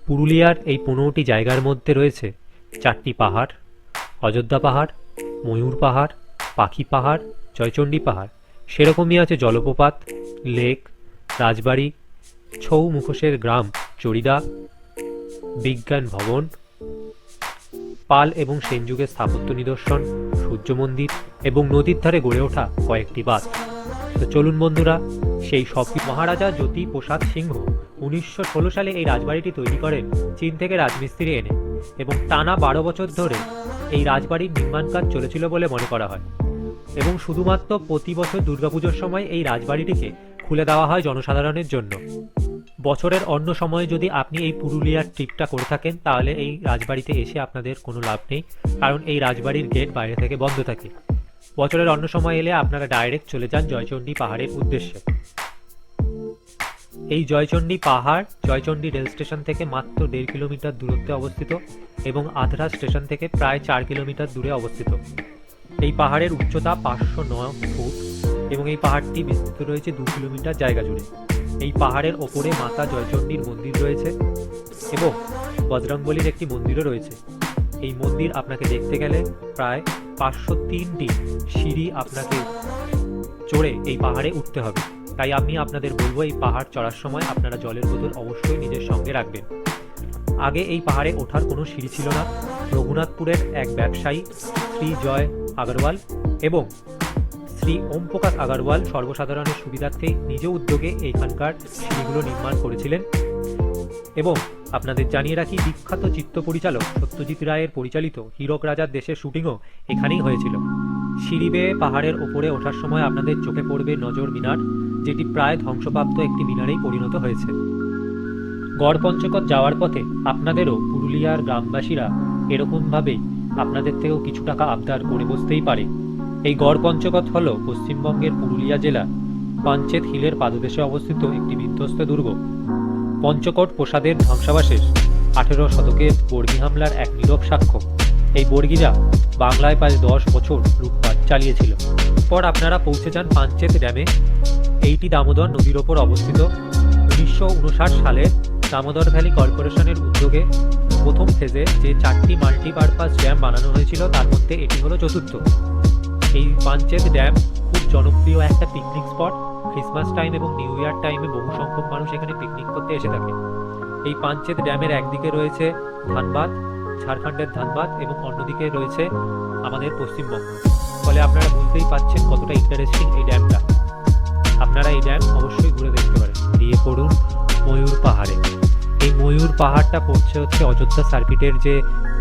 পুরুলিয়ার এই 15টি জায়গার মধ্যে রয়েছে 4টি পাহাড়, অযোধ্যা পাহাড়, ময়ূর পাহাড়, পাখি পাহাড়, জয়চণ্ডী পাহাড়। সেরকমই আছে জলপ্রপাত, লেক, রাজবাড়ি, ছৌ মুখোশের গ্রাম চড়িদা, বিজ্ঞান ভবন, পাল এবং সেন যুগের স্থাপত্য নিদর্শন, সূর্য মন্দির এবং নদীর ধারে গড়ে ওঠা কয়েকটি বাঁধ। তো চলুন বন্ধুরা, সেই সব। মহারাজা জ্যোতি প্রসাদ সিংহ 1916 সালে এই রাজবাড়িটি তৈরি করেন চীন থেকে রাজমিস্ত্রি এনে, এবং টানা 12 বছর ধরে এই রাজবাড়ির নির্মাণ কাজ চলেছিল বলে মনে করা হয়। এবং শুধুমাত্র প্রতি বছর দুর্গাপুজোর সময় এই রাজবাড়িটিকে খুলে দেওয়া হয় জনসাধারণের জন্য। বছরের অন্য সময়ে যদি আপনি এই পুরুলিয়ার ট্রিপটা করে থাকেন, তাহলে এই রাজবাড়িতে এসে আপনাদের কোনো লাভ নেই, কারণ এই রাজবাড়ির গেট বাইরে থেকে বন্ধ থাকে। বছরের অন্য সময় এলে আপনারা ডাইরেক্ট চলে যান জয়চণ্ডী পাহাড়ের উদ্দেশ্যে। এই জয়চণ্ডী পাহাড় জয়চণ্ডী রেল স্টেশন থেকে মাত্র 1.5 কিলোমিটার দূরত্বে অবস্থিত এবং আদ্রা স্টেশন থেকে প্রায় 4 কিলোমিটার দূরে অবস্থিত। এই পাহাড়ের উচ্চতা 509 ফুট এবং এই পাহাড়টি বিস্তৃত রয়েছে 2 কিলোমিটার জায়গা জুড়ে। এই পাহাড়ের ওপরে মাতা জয়চণ্ডীর মন্দির রয়েছে এবং বজরংবলীর একটি মন্দিরও রয়েছে। এই মন্দির আপনাকে দেখতে গেলে প্রায় 503টি সিঁড়ি আপনাকে চড়ে এই পাহাড়ে উঠতে হবে। তাই আমি আপনাদের বলবো, এই পাহাড় চড়ার সময় আপনারা জলের বোতল অবশ্যই নিজের সঙ্গে রাখবেন। আগে এই পাহাড়ে ওঠার কোনো সিঁড়ি ছিল না। রঘুনাথপুরের এক ব্যবসায়ী শ্রী জয় আগরওয়াল এবং শ্রী ওম প্রকাশ আগরওয়াল সর্বসাধারণের সুবিধার্থে নিজ উদ্যোগে এইখানকার সিঁড়িগুলো নির্মাণ করেছিলেন। এবং আপনাদের জানিয়ে রাখি, বিখ্যাত চিত্র পরিচালক সত্যজিৎ রায়ের পরিচালিত হীরক রাজার দেশের শুটিংও এখানেই হয়েছিল। সিঁড়ি বেয়ে পাহাড়ের ওপরে ওঠার সময় আপনাদের চোখে পড়বে নজর মিনার, যেটি প্রায় ধ্বংসপ্রাপ্ত একটি মিনারেই পরিণত হয়েছে। গড় পঞ্চকোট যাওয়ার পথে আপনাদেরও পুরুলিয়ার গ্রামবাসীরা এরকমভাবেই আপনাদের থেকেও কিছু টাকা আবদার করে বসতেই পারে। এই গড় পঞ্চকোট হল পশ্চিমবঙ্গের পুরুলিয়া জেলা পাঞ্চেত হিলের পাদদেশে অবস্থিত একটি বিধ্বস্ত দুর্গ। পঞ্চকোট প্রাসাদের ধ্বংসাবশেষ 18 শতকের বর্গী হামলার এক নীরব সাক্ষ্য। এই বর্গীরা বাংলায় প্রায় 10 বছর লুটপাট চালিয়েছিল। পর আপনারা পৌঁছে যান পাঞ্চেত ড্যামে। এইটি দামোদর নদীর ওপর অবস্থিত। 1959 সালে দামোদর ভ্যালি কর্পোরেশনের উদ্যোগে প্রথম ফেজে যে 4টি মাল্টিপারপাস ড্যাম বানানো হয়েছিল, তার মধ্যে এটি হলো চতুর্থ। এই পাঞ্চেত ড্যাম খুব জনপ্রিয় একটা পিকনিক স্পট। ক্রিসমাস টাইম এবং নিউ ইয়ার টাইমে বহু সংখ্যক মানুষ এখানে পিকনিক করতে এসে থাকে। এই পাঞ্চেত ড্যামের একদিকে রয়েছে ধানবাদ, ঝাড়খণ্ডের ধানবাদ, এবং অন্যদিকে রয়েছে আমাদের পশ্চিমবঙ্গ। ফলে আপনারা বুঝতেই পারছেন কতটা ইন্টারেস্টিং এই ড্যামটা। আপনারা এই ড্যাম অবশ্যই ঘুরে দেখতে পারেন। দিয়ে পড়ুন ময়ূর পাহাড়ে। এই ময়ূর পাহাড়টা পড়ছে হচ্ছে অযোধ্যা সার্কিটের যে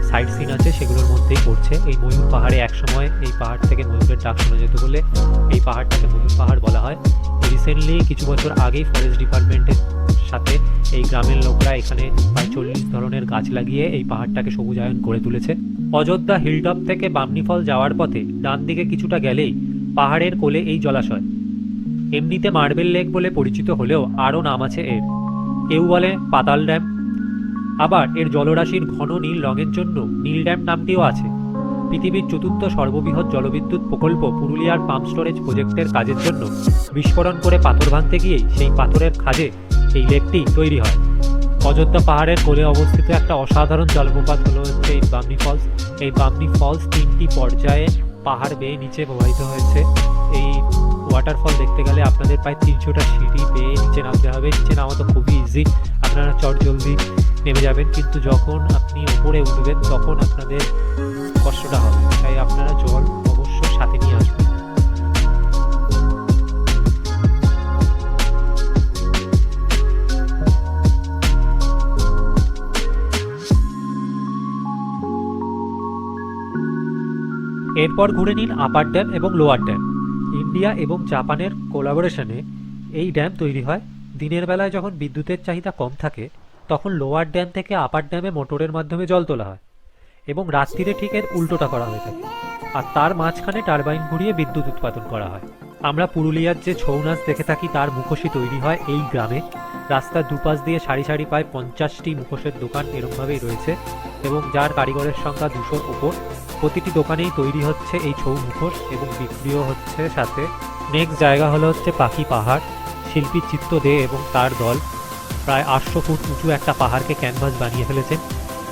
সাইট সিন আছে সেগুলোর মধ্যেই পড়ছে। এই ময়ূর পাহাড়ে একসময় এই পাহাড় থেকে ময়ূরের ডাক শোনা যেত বলে এই পাহাড়টাকে ময়ূর পাহাড় বলা হয়। রিসেন্টলি কিছু বছর আগেই ফরেস্ট ডিপার্টমেন্টের সাথে এই গ্রামের লোকরা এখানে প্রায় 40 ধরনের গাছ লাগিয়ে এই পাহাড়টাকে সবুজায়ন করে তুলেছে। অযোধ্যা হিলটপ থেকে বামনি ফল যাওয়ার পথে ডান দিকে কিছুটা গেলেই পাহাড়ের কোলে এই জলাশয়। এমনিতে মার্বেল লেক বলে পরিচিত হলেও আরও নাম আছে এর। কেউ বলে পাতাল ড্যাম, আবার এর জলরাশির ঘন নীল রঙের জন্য নীল ড্যাম নামটিও আছে। পৃথিবীর চতুর্থ সর্ববৃহৎ জলবিদ্যুৎ প্রকল্প পুরুলিয়ার পাম্প স্টোরেজ প্রজেক্টের কাজের জন্য বিস্ফোরণ করে পাথর ভাঙতে গিয়েই সেই পাথরের খাদে এই লেকটি তৈরি হয়। অযোধ্যা পাহাড়ের কোলে অবস্থিত একটা অসাধারণ জলপ্রপাত হলো হচ্ছে এই বামনি ফলস। এই বামনি ফলস 3টি পর্যায়ে পাহাড় বেয়ে নিচে প্রবাহিত হয়েছে। এই ওয়াটারফল দেখতে গেলে আপনাদের প্রায় 300টা সিঁড়ি বেয়ে নিচে নামতে হবে। নিচে নামা তো খুবই ইজি, আপনারা চট জলদি নেমে যাবেন, কিন্তু যখন আপনি উপরে উঠবেন তখন আপনাদের কষ্টটা হবে। তাই আপনারা জল অবশ্যই সাথে নিয়ে আসবেন। এরপর ঘুরে নিন আপার ড্যাম এবং লোয়ার ড্যাম। ইন্ডিয়া এবং জাপানের কোলাবোরেশনে এই ড্যাম তৈরি হয়। দিনের বেলায় যখন বিদ্যুতের চাহিদা কম থাকে তখন লোয়ার ড্যাম থেকে আপার ড্যামে মোটরের মাধ্যমে জল তোলা হয় এবং রাত্রিরে ঠিক এর উল্টোটা করা হয়ে থাকে, আর তার মাঝখানে টারবাইন ঘুরিয়ে বিদ্যুৎ উৎপাদন করা হয়। আমরা পুরুলিয়ার যে ছৌ নাচ দেখে থাকি তার মুখোশই তৈরি হয় এই গ্রামে। রাস্তার দুপাশ দিয়ে সারি সারি প্রায় 50টি মুখোশের দোকান এরকমভাবেই রয়েছে এবং যার কারিগরের সংখ্যা 200-র ওপর। প্রতিটি দোকানেই তৈরি হচ্ছে এই ছৌ মুখোশ এবং বিক্রিও হচ্ছে সাথে। নেক্সট জায়গা হলো হচ্ছে পাখি পাহাড়। শিল্পী চিত্ত দে এবং তার দল প্রায় 800 ফুট উঁচু একটা পাহাড়কে ক্যানভাস বানিয়ে ফেলেছেন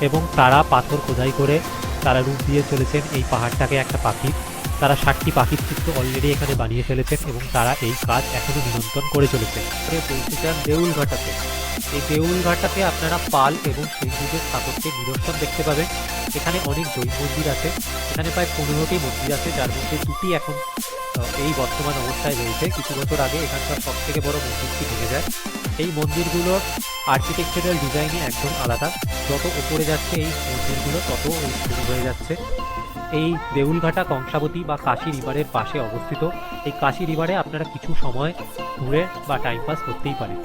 এবং তারা পাথর খোদাই করে তারা রূপ দিয়ে চলেছেন এই পাহাড়টাকে একটা পাখির। তারা 60টি পাখির চিত্র অলরেডি এখানে বানিয়ে ফেলেছেন এবং তারা এই কাজ এখনও নিরন্তর করে চলেছেন। পৌঁছে যান দেউলঘাটাতে। এই দেউলঘাটাতে আপনারা পাল এবং সেই যুগের স্থাপত্যের নিদর্শন দেখতে পাবেন। এখানে অনেক জৈন মন্দির আছে, এখানে প্রায় 15টি মন্দির আছে, যার মধ্যে 2টি এখন এই বর্তমান অবস্থায় রয়েছে। কিছু বছর আগে এখানকার সব থেকে বড় মন্দিরটি ভেঙে যায়। এই মন্দিরগুলোর আর্কিটেকচারাল ডিজাইনই একদম আলাদা। যত উপরে যাচ্ছে এই মন্দিরগুলো তত শুরু হয়ে যাচ্ছে। এই দেউলঘাটা কংসাবতী বা কাশী রিভারের পাশে অবস্থিত। এই কাশী রিভারে আপনারা কিছু সময় ঘুরে বা টাইম পাস করতেই পারেন।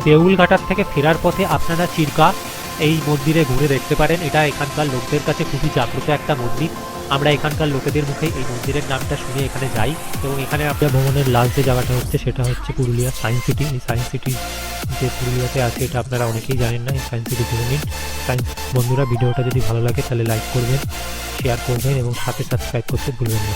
দেউলঘাটার থেকে ফেরার পথে আপনারা চিরকা এই মন্দিরে ঘুরে দেখতে পারেন। এটা এখানকার লোকদের কাছে খুবই জাগ্রত একটা মন্দির। আমরা এখানকার লোকেদের মুখে এই মন্দিরের নামটা শুনে এখানে যাই এবং এখানে আপনার ভ্রমণের লাস্ট যে জায়গাটা হচ্ছে সেটা হচ্ছে পুরুলিয়া সায়েন্স সিটি। এই সায়েন্স সিটি যে পুরুলিয়াতে আছে এটা আপনারা অনেকেই জানেন না। এই সায়েন্স সিটি ঘুরে নিন। সায়েন্স বন্ধুরা, ভিডিওটা যদি ভালো লাগে তাহলে লাইক করবেন, শেয়ার করবেন এবং সাথে সাবস্ক্রাইব করতে ভুলবেন না।